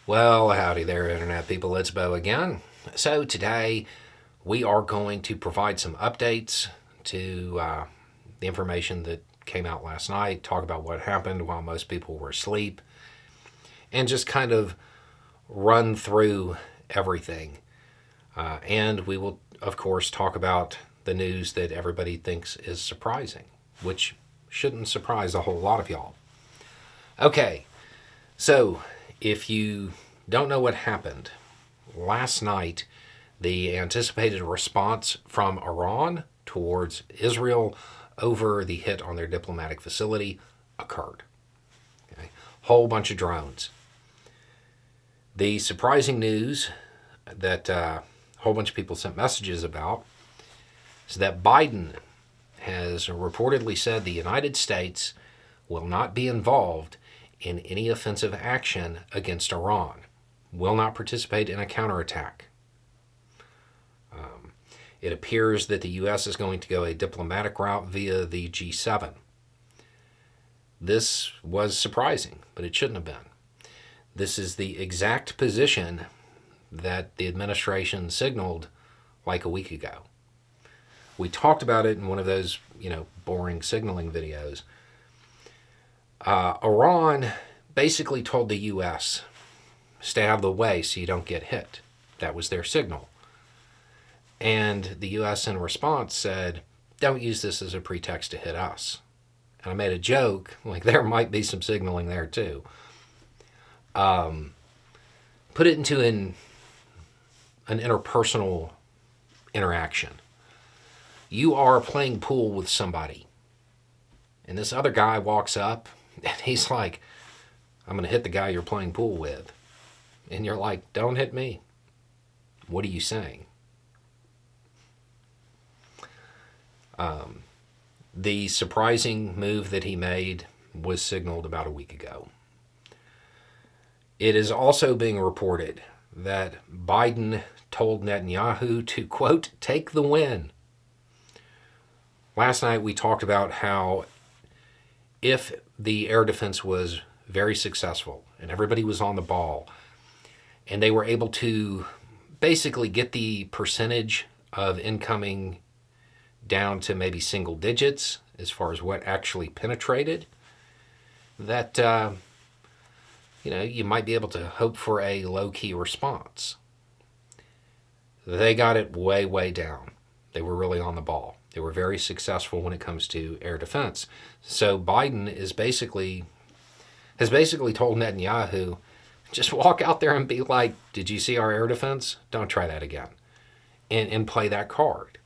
Well, howdy there, Internet people. It's Bo again. So, today we are going to provide some updates to the information that came out last night, talk about what happened while most people were asleep, and just kind of run through everything. And we will, of course, talk about the news that everybody thinks is surprising, which shouldn't surprise a whole lot of y'all. Okay, so if you don't know what happened, last night the anticipated response from Iran towards Israel over the hit on their diplomatic facility occurred. Okay? Whole bunch of drones. The surprising news that a whole bunch of people sent messages about is that Biden has reportedly said the United States will not be involved in any offensive action against Iran, will not participate in a counterattack. It appears that the U.S. is going to go a diplomatic route via the G7. This was surprising, but it shouldn't have been. This is the exact position that the administration signaled like a week ago. We talked about it in one of those, boring signaling videos. Iran basically told the U.S., stay out of the way so you don't get hit. That was their signal. And the U.S. in response said, don't use this as a pretext to hit us. And I made a joke, like there might be some signaling there too. Put it into an interpersonal interaction. You are playing pool with somebody, and this other guy walks up, and he's like, I'm going to hit the guy you're playing pool with. And you're like, don't hit me. What are you saying? The surprising move that he made was signaled about a week ago. It is also being reported that Biden told Netanyahu to, quote, take the win. Last night we talked about how if the air defense was very successful and everybody was on the ball and they were able to basically get the percentage of incoming down to maybe single digits as far as what actually penetrated, that you might be able to hope for a low-key response. They got it way, way down. They were really on the ball. They were very successful when it comes to air defense. So Biden has basically told Netanyahu, just walk out there and be like, did you see our air defense? Don't try that again. And play that card.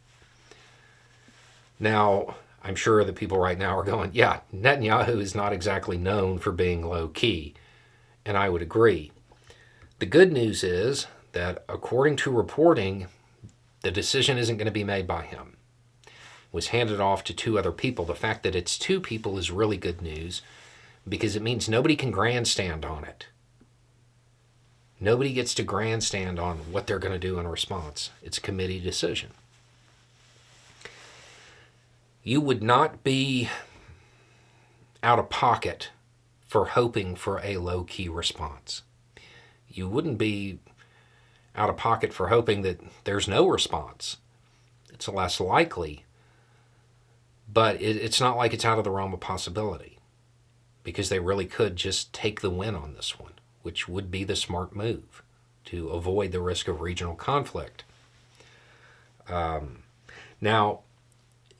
Now, I'm sure that people right now are going, yeah, Netanyahu is not exactly known for being low-key. And I would agree. The good news is that according to reporting, the decision isn't going to be made by him. It was handed off to two other people. The fact that it's two people is really good news because it means nobody can grandstand on it. Nobody gets to grandstand on what they're going to do in response. It's a committee decision. You would not be out of pocket for hoping for a low-key response. You wouldn't be out of pocket for hoping that there's no response. It's less likely, but it's not like it's out of the realm of possibility because they really could just take the win on this one, which would be the smart move to avoid the risk of regional conflict. Now,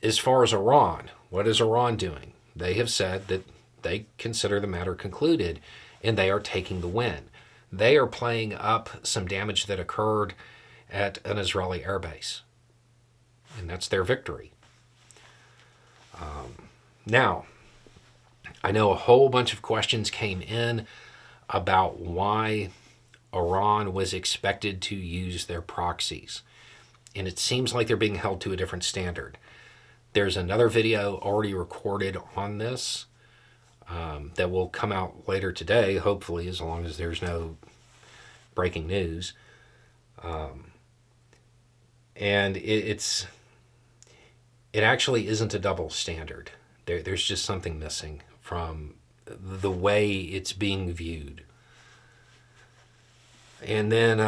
as far as Iran, what is Iran doing? They have said that they consider the matter concluded and they are taking the win. They are playing up some damage that occurred at an Israeli airbase. And that's their victory. Now, I know a whole bunch of questions came in about why Iran was expected to use their proxies. And it seems like they're being held to a different standard. There's another video already recorded on this that will come out later today, hopefully, as long as there's no breaking news. And it actually isn't a double standard. There's just something missing from the way it's being viewed. And then,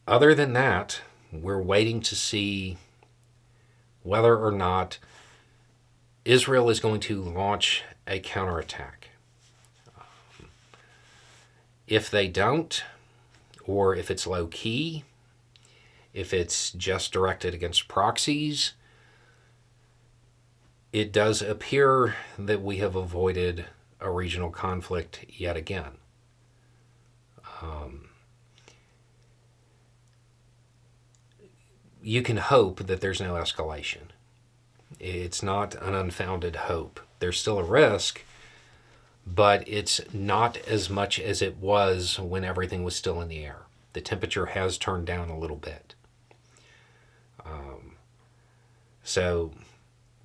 other than that, we're waiting to see whether or not Israel is going to launch a counterattack. If they don't, or if it's low key, if it's just directed against proxies, it does appear that we have avoided a regional conflict yet again. You can hope that there's no escalation. It's not an unfounded hope. There's still a risk, but it's not as much as it was when everything was still in the air. The temperature has turned down a little bit. So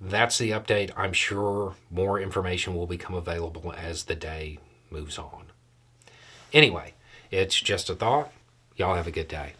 that's the update. I'm sure more information will become available as the day moves on. Anyway, it's just a thought. Y'all have a good day.